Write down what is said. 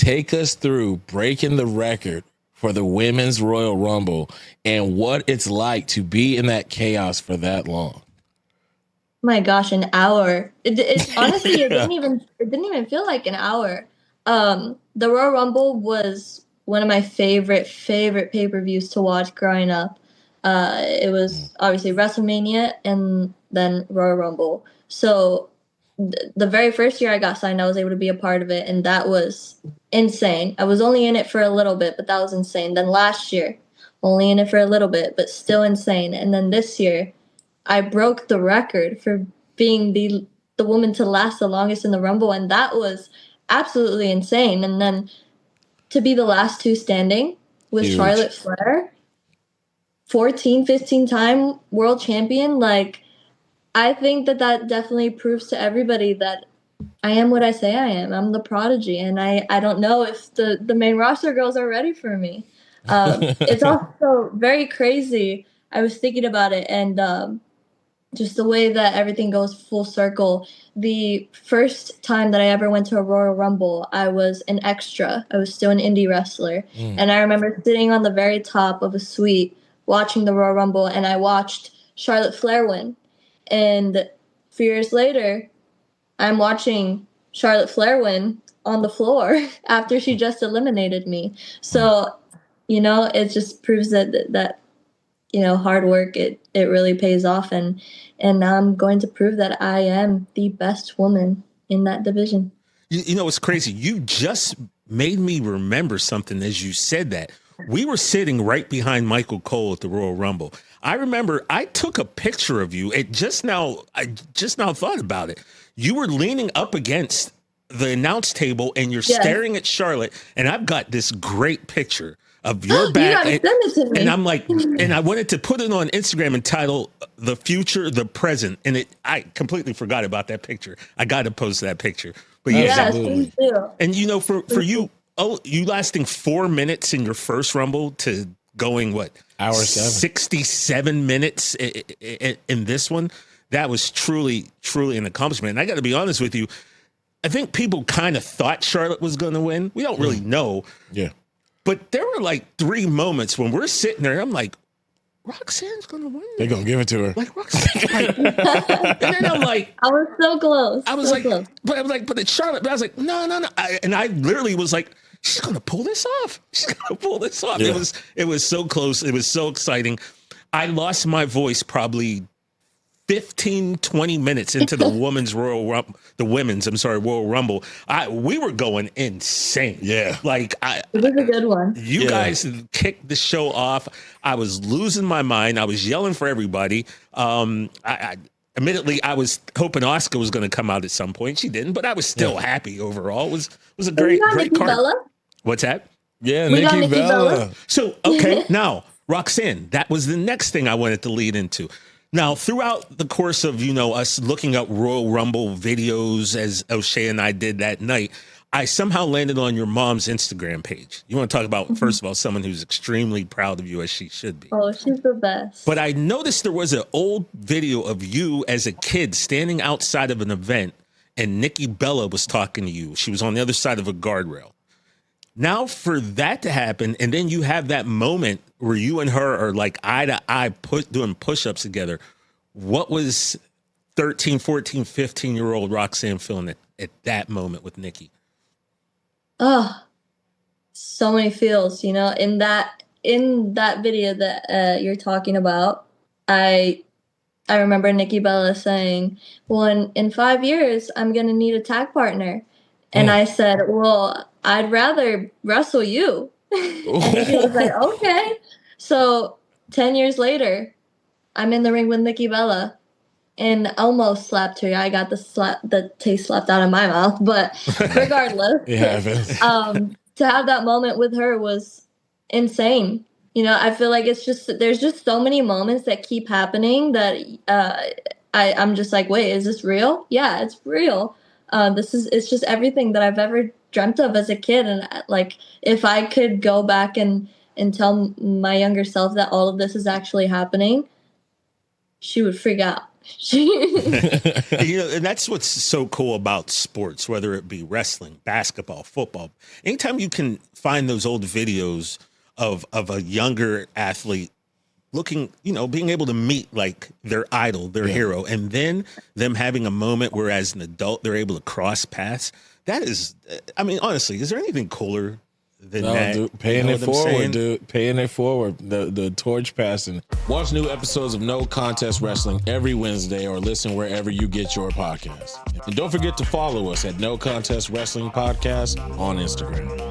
take us through breaking the record for the Women's Royal Rumble and what it's like to be in that chaos for that long. My gosh, an hour. It honestly, it didn't even feel like an hour. The Royal Rumble was one of my favorite pay-per-views to watch growing up. It was obviously WrestleMania and then Royal Rumble. So the very first year I got signed, I was able to be a part of it, and that was insane. I was only in it for a little bit, but that was insane. Then last year, only in it for a little bit, but still insane. And then this year, I broke the record for being the woman to last the longest in the Rumble, and that was absolutely insane. And then to be the last two standing with Huge. Charlotte Flair, 14, 15-time world champion, like, I think that definitely proves to everybody that I am what I say I am. I'm the prodigy, and I don't know if the main roster girls are ready for me. It's also very crazy. I was thinking about it, and just the way that everything goes full circle. The first time that I ever went to a Royal Rumble, I was an extra. I was still an indie wrestler. And I remember sitting on the very top of a suite watching the Royal Rumble, and I watched Charlotte Flair win. And a few years later, I'm watching Charlotte Flair win on the floor after she just eliminated me. So, it just proves that hard work, it really pays off. And now I'm going to prove that I am the best woman in that division. It's crazy. You just made me remember something as you said that. We were sitting right behind Michael Cole at the Royal Rumble. I remember I took a picture of you. I just now thought about it. You were leaning up against the announce table and you're staring at Charlotte. And I've got this great picture of your back. You gotta send it to me. And I'm like, and I wanted to put it on Instagram and title "The Future, the Present." And I completely forgot about that picture. I got to post that picture. But please do. And for you, you lasting 4 minutes in your first Rumble to going hour 67 minutes in this one, that was truly an accomplishment. And I got to be honest with you, I think people kind of thought Charlotte was going to win. We don't really know. Yeah. But there were like 3 moments when we're sitting there, I'm like, Roxanne's going to win. They're going to give it to her. Like, Roxanne. And then I'm like, I was so close. I was but it's Charlotte. But I was like, no. And I literally was like, she's going to pull this off. Yeah. It was so close. It was so exciting. I lost my voice probably 15, 20 minutes into the Royal Rumble. We were going insane. Yeah. Like it was a good one. You guys kicked the show off. I was losing my mind. I was yelling for everybody. Admittedly, I was hoping Asuka was going to come out at some point. She didn't, but I was still happy overall. It was a great Nikki card. Bella? What's that? Yeah, Nikki Bella. So, okay, now, Roxanne, that was the next thing I wanted to lead into. Now, throughout the course of, us looking up Royal Rumble videos, as O'Shea and I did that night, I somehow landed on your mom's Instagram page. You want to talk about, first of all, someone who's extremely proud of you, as she should be. Oh, she's the best. But I noticed there was an old video of you as a kid standing outside of an event, and Nikki Bella was talking to you. She was on the other side of a guardrail. Now, for that to happen, and then you have that moment where you and her are like eye to eye doing push-ups together. What was 13, 14, 15-year-old Roxanne feeling at that moment with Nikki? Oh, so many feels, in that video that you're talking about. I remember Nikki Bella saying, well, in 5 years, I'm going to need a tag partner. And I said, well, I'd rather wrestle you. And she was like, okay. So 10 years later, I'm in the ring with Nikki Bella and almost slapped her. I got the taste slapped out of my mouth, but regardless, to have that moment with her was insane. I feel like there's just so many moments that keep happening that I'm just like, wait, is this real? Yeah, it's real. It's just everything that I've ever dreamt of as a kid. And like, if I could go back and tell my younger self that all of this is actually happening, she would freak out. And that's what's so cool about sports, whether it be wrestling, basketball, football. Anytime you can find those old videos of a younger athlete looking, being able to meet like their idol, their hero, and then them having a moment where as an adult they're able to cross paths. That is, I mean, honestly, is there anything cooler than that? Dude, paying it forward, dude. Paying it forward. The torch passing. Watch new episodes of No Contest Wrestling every Wednesday or listen wherever you get your podcasts. And don't forget to follow us at No Contest Wrestling Podcast on Instagram.